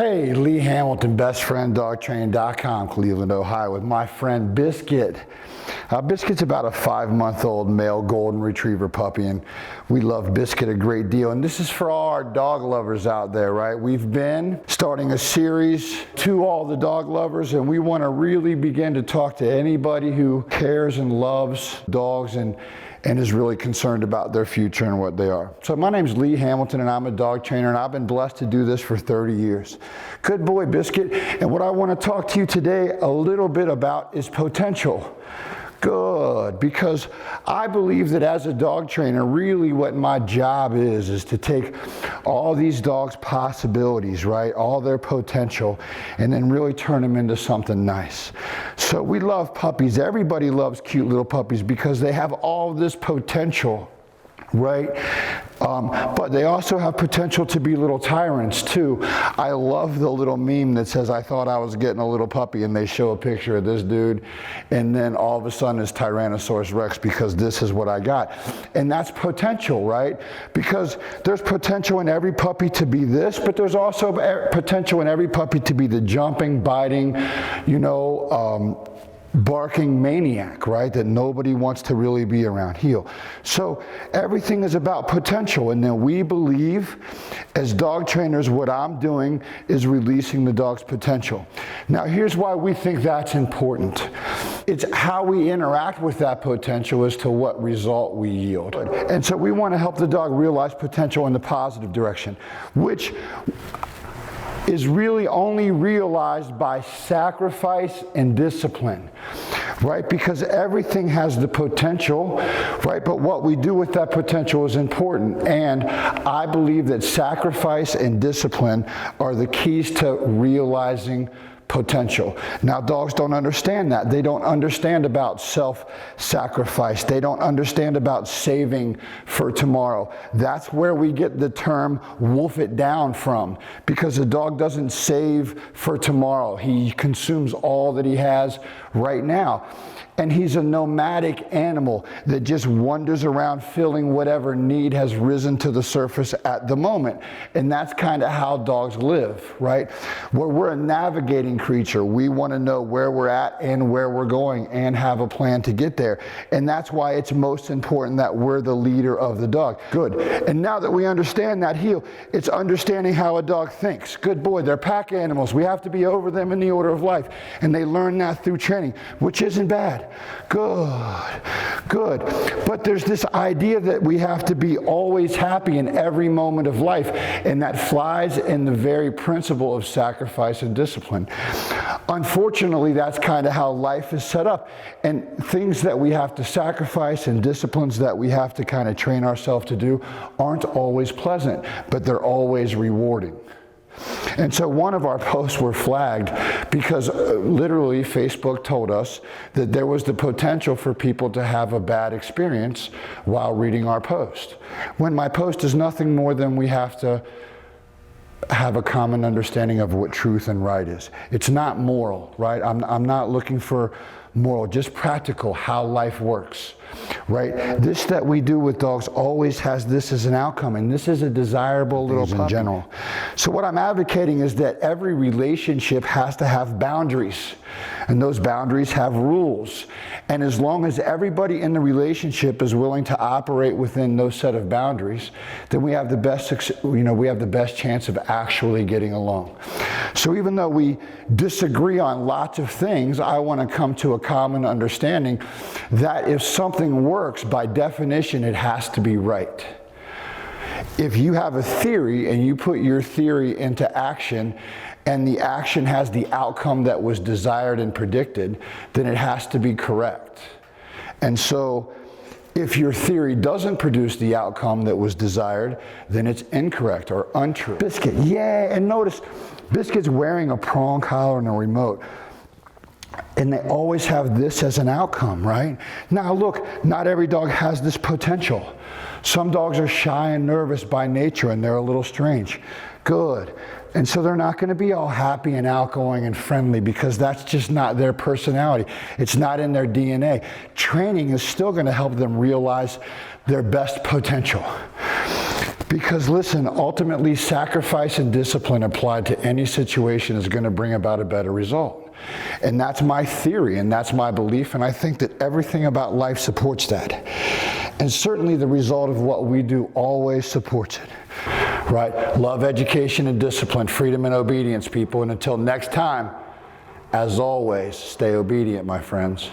Hey, Lee Hamilton, bestfrienddogtraining.com, Cleveland, Ohio, with my friend Biscuit. Biscuit's about a 5-month-old male golden retriever puppy, and we love Biscuit a great deal. And this is for all our dog lovers out there, right? We've been starting a series to all the dog lovers, and we want to really begin to talk to anybody who cares and loves dogs and is really concerned about their future and what they are. So my name's Lee Hamilton, and I'm a dog trainer, and I've been blessed to do this for 30 years. Good boy, Biscuit. And what I want to talk to you today a little bit about is potential. Good, because I believe that as a dog trainer, really what my job is to take all these dogs' possibilities, right, all their potential, and then really turn them into something nice. So we love puppies. Everybody loves cute little puppies because they have all this potential, right? But they also have potential to be little tyrants too. I love the little meme that says, I thought I was getting a little puppy, and they show a picture of this dude, and then all of a sudden it's Tyrannosaurus Rex because this is what I got. And that's potential, right? Because there's potential in every puppy to be this, but there's also potential in every puppy to be the jumping, biting, barking maniac, right, that nobody wants to really be around. Heel. So everything is about potential, and then we believe as dog trainers what I'm doing is releasing the dog's potential. Now here's why we think that's important. It's how we interact with that potential as to what result we yield. And so we want to help the dog realize potential in the positive direction, which is really only realized by sacrifice and discipline, right? Because everything has the potential, right? But what we do with that potential is important. And I believe that sacrifice and discipline are the keys to realizing potential. Now, dogs don't understand that. They don't understand about self-sacrifice. They don't understand about saving for tomorrow. That's where we get the term wolf it down from, because a dog doesn't save for tomorrow. He consumes all that he has right now. And he's a nomadic animal that just wanders around filling whatever need has risen to the surface at the moment. And that's kind of how dogs live, right? Where we're a navigating creature. We want to know where we're at and where we're going and have a plan to get there. And that's why it's most important that we're the leader of the dog. Good. And now that we understand that, heel, it's understanding how a dog thinks. Good boy, they're pack animals. We have to be over them in the order of life. And they learn that through training, which isn't bad. Good. But there's this idea that we have to be always happy in every moment of life, and that flies in the very principle of sacrifice and discipline. Unfortunately, that's kind of how life is set up, and things that we have to sacrifice and disciplines that we have to kind of train ourselves to do aren't always pleasant, but they're always rewarding. And so one of our posts were flagged because literally Facebook told us that there was the potential for people to have a bad experience while reading our post. When my post is nothing more than we have to have a common understanding of what truth and right is. It's not moral, right? I'm not looking for moral, just practical, how life works, right? This that we do with dogs always has this as an outcome, and this is a desirable little puppy in general. So what I'm advocating is that every relationship has to have boundaries, and those boundaries have rules. And as long as everybody in the relationship is willing to operate within those set of boundaries, then we have the best chance of actually getting along. So even though we disagree on lots of things, I want to come to a common understanding that if something works, by definition, it has to be right. If you have a theory and you put your theory into action, and the action has the outcome that was desired and predicted, then it has to be correct. And so if your theory doesn't produce the outcome that was desired, then it's incorrect or untrue. Biscuit, yay! And notice, Biscuit's wearing a prong collar and a remote. And they always have this as an outcome, right? Now look, not every dog has this potential. Some dogs are shy and nervous by nature, and they're a little strange. Good. And so they're not going to be all happy and outgoing and friendly because that's just not their personality. It's not in their DNA. Training is still going to help them realize their best potential. Because listen, ultimately sacrifice and discipline applied to any situation is going to bring about a better result. And that's my theory, and that's my belief, and I think that everything about life supports that. And certainly the result of what we do always supports it. Right? Love, education, and discipline, freedom and obedience, people. And until next time, as always, stay obedient, my friends.